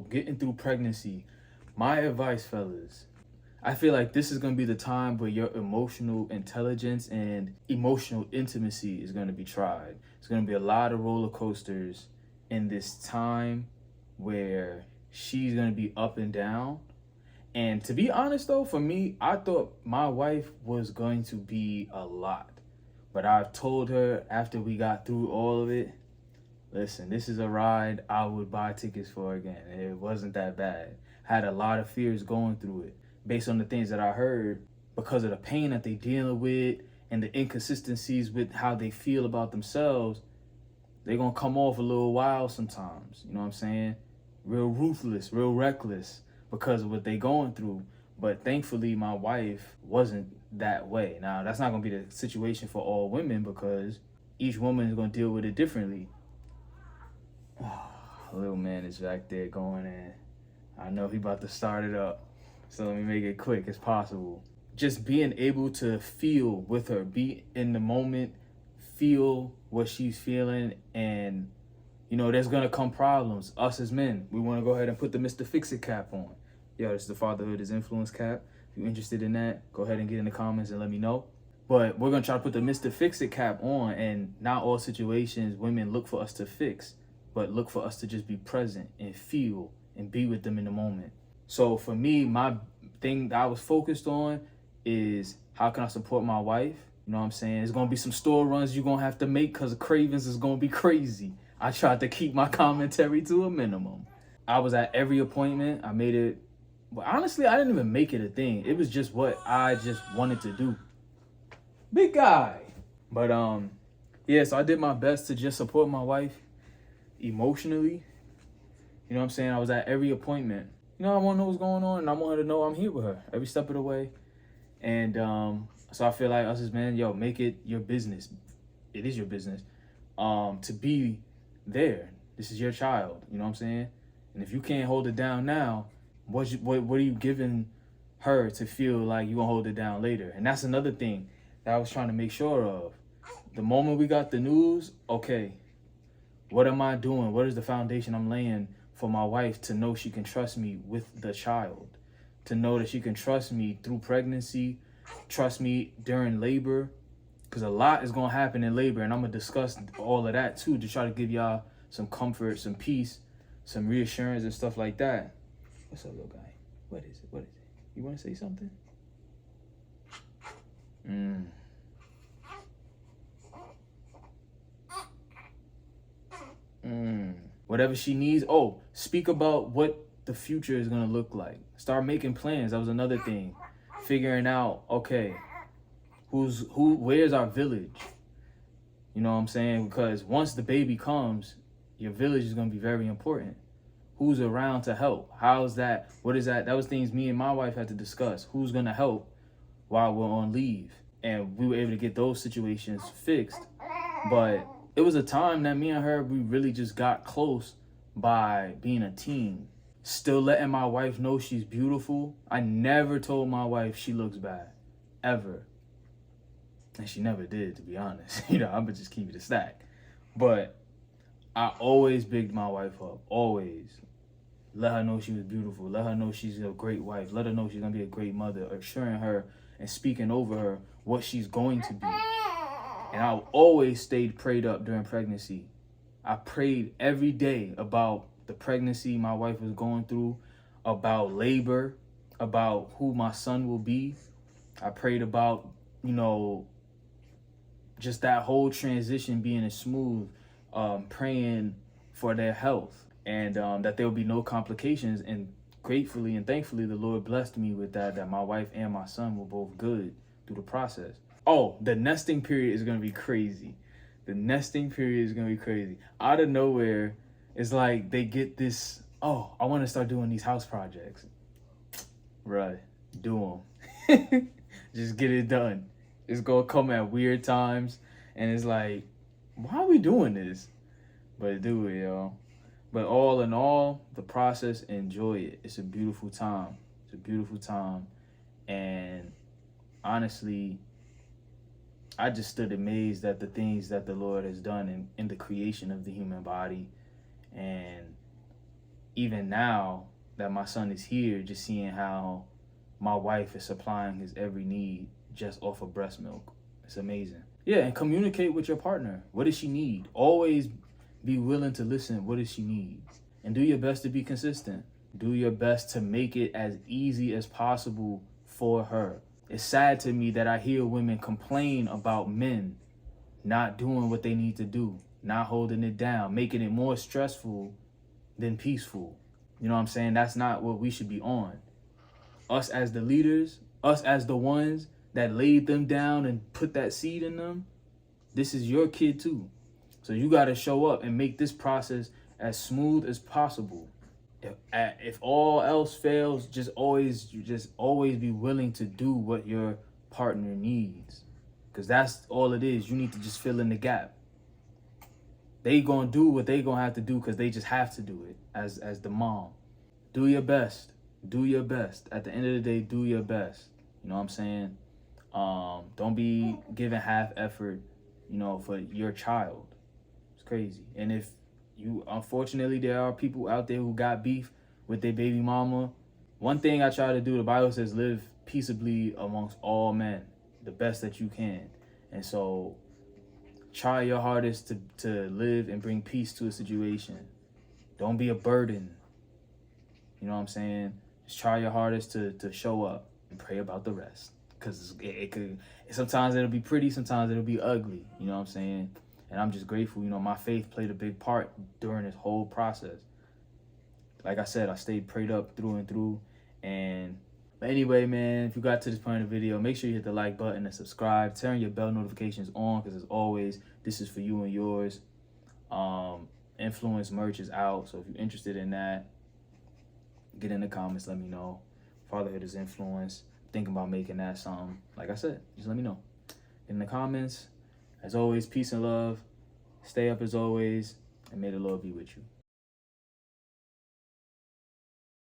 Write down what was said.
getting through pregnancy, my advice, fellas, I feel like this is going to be the time where your emotional intelligence and emotional intimacy is going to be tried. It's going to be a lot of roller coasters in this time where she's going to be up and down. And to be honest, though, for me, I thought my wife was going to be a lot. But I've told her after we got through all of it, listen, this is a ride I would buy tickets for again. It wasn't that bad. Had a lot of fears going through it based on the things that I heard because of the pain that they dealing with and the inconsistencies with how they feel about themselves. They're going to come off a little wild sometimes. You know what I'm saying? Real ruthless, real reckless because of what they going through. But thankfully, my wife wasn't that way. Now, that's not going to be the situation for all women because each woman is going to deal with it differently. Little man is back there going in. I know he about to start it up. So let me make it quick as possible. Just being able to feel with her, be in the moment, feel what she's feeling. And, you know, there's going to come problems. Us as men, we want to go ahead and put the Mr. Fix-It cap on. Yo, this is the Fatherhood is Influence cap. If you're interested in that, go ahead and get in the comments and let me know. But we're going to try to put the Mr. Fix-It cap on. And not all situations women look for us to fix, but look for us to just be present and feel and be with them in the moment. So for me, my thing that I was focused on is how can I support my wife? You know what I'm saying? There's going to be some store runs you're going to have to make because the cravings is going to be crazy. I tried to keep my commentary to a minimum. I was at every appointment. I made it. But honestly, I didn't even make it a thing. It was just what I just wanted to do. Big guy. But yeah, so I did my best to just support my wife emotionally. You know what I'm saying? I was at every appointment. You know, I want to know what's going on, and I want her to know I'm here with her every step of the way. And so I feel like us as men, yo, make it your business. It is your business to be there. This is your child. You know what I'm saying? And if you can't hold it down now, what are you giving her to feel like you're going to hold it down later? And that's another thing that I was trying to make sure of. The moment we got the news, okay, what am I doing? What is the foundation I'm laying for my wife to know she can trust me with the child, to know that she can trust me through pregnancy, trust me during labor, because a lot is going to happen in labor, and I'm going to discuss all of that too to try to give y'all some comfort, some peace, some reassurance and stuff like that. What's up, little guy? What is it? What is it? You want to say something? Whatever she needs. Oh, speak about what the future is going to look like. Start making plans. That was another thing. Figuring out, okay, where's our village? You know what I'm saying? Because once the baby comes, your village is going to be very important. Who's around to help? How's that? What is that? That was things me and my wife had to discuss. Who's going to help while we're on leave? And we were able to get those situations fixed. But it was a time that me and her, we really just got close by being a team. Still letting my wife know she's beautiful. I never told my wife she looks bad. Ever. And she never did, to be honest. You know, I'm going to just keep it a stack. But I always bigged my wife up. Always. Let her know she was beautiful. Let her know she's a great wife. Let her know she's going to be a great mother. Assuring her and speaking over her what she's going to be. And I always stayed prayed up during pregnancy. I prayed every day about the pregnancy my wife was going through, about labor, about who my son will be. I prayed about, you know, just that whole transition being as smooth, praying for their health and that there will be no complications. And gratefully and thankfully, the Lord blessed me with that my wife and my son were both good through the process. Oh, the nesting period is going to be crazy. The nesting period is going to be crazy. Out of nowhere, it's like they get this, oh, I want to start doing these house projects. Right. Do them. Just get it done. It's going to come at weird times. And it's like, why are we doing this? But do it, y'all. But all in all, the process, enjoy it. It's a beautiful time. It's a beautiful time. And honestly, I just stood amazed at the things that the Lord has done in the creation of the human body. And even now that my son is here, just seeing how my wife is supplying his every need just off of breast milk. It's amazing. Yeah, and communicate with your partner. What does she need? Always be willing to listen. What does she need? And do your best to be consistent. Do your best to make it as easy as possible for her. It's sad to me that I hear women complain about men not doing what they need to do, not holding it down, making it more stressful than peaceful. You know what I'm saying? That's not what we should be on. Us as the leaders, us as the ones that laid them down and put that seed in them, this is your kid too. So you got to show up and make this process as smooth as possible. If all else fails, just always be willing to do what your partner needs, because that's all it is. You need to just fill in the gap. They gonna do what they gonna have to do because they just have to do it. As the mom, do your best. Do your best. At the end of the day, do your best. You know what I'm saying? Don't be giving half effort, for your child. It's crazy. And if unfortunately, there are people out there who got beef with their baby mama. One thing I try to do, the Bible says, live peaceably amongst all men, the best that you can. And so try your hardest to live and bring peace to a situation. Don't be a burden. You know what I'm saying? Just try your hardest to show up and pray about the rest. Because sometimes it'll be pretty, sometimes it'll be ugly. You know what I'm saying? And I'm just grateful, my faith played a big part during this whole process. Like I said, I stayed prayed up through and through. But anyway, man, if you got to this point in the video, make sure you hit the like button and subscribe. Turn your bell notifications on, because as always, this is for you and yours. Nfluence merch is out, so if you're interested in that, get in the comments, let me know. Fatherhood is Influence. Thinking about making that something. Like I said, just let me know. In the comments. As always, peace and love. Stay up as always, and may the Lord be with you.